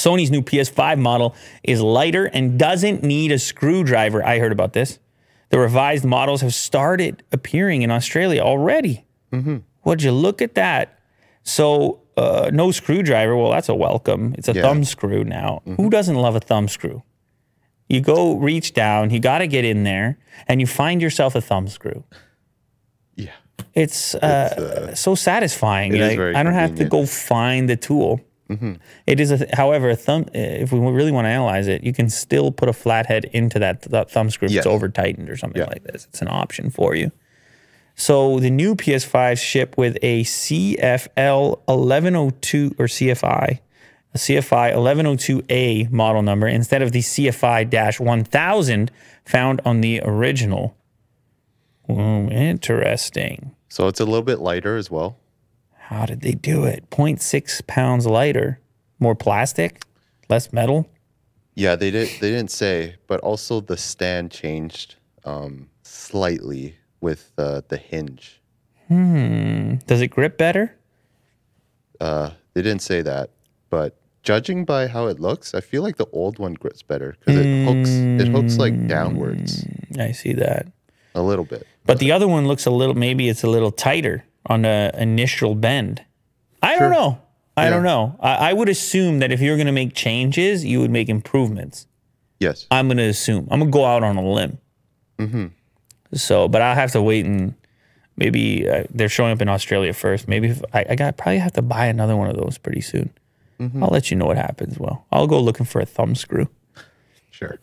Sony's new PS5 model is lighter and doesn't need a screwdriver. I heard about this. The revised models have started appearing in Australia already. Would you look at that? So no screwdriver. Well, that's a welcome. It's a thumb screw now. Who doesn't love a thumb screw? You go reach down, you got to get in there, and you find yourself a thumb screw. Yeah. It's so satisfying. It is very I don't have to convenient. go find the tool. It is, however, a thumb. If we really want to analyze it, you can still put a flathead into that thumb screw if it's over tightened or something like this. It's an option for you. So the new PS5 ship with a CFL 1102 or CFI, a CFI 1102A model number instead of the CFI-1000 found on the original. Interesting. So it's a little bit lighter as well. How did they do it? 0.6 pounds lighter. More plastic? Less metal? Yeah, they didn't say, but also the stand changed slightly with the hinge. Does it grip better? They didn't say that, but judging by how it looks, I feel like the old one grips better because it hooks like downwards I see that. a little bit. But the other one looks a little, maybe it's a little tighter on the initial bend. I don't know. I don't know. I would assume that if you're going to make changes, you would make improvements. Yes. I'm going to assume. I'm going to go out on a limb. So, but I'll have to wait and maybe they're showing up in Australia first. Maybe if probably have to buy another one of those pretty soon. I'll let you know what happens. Well, I'll go looking for a thumb screw. Sure.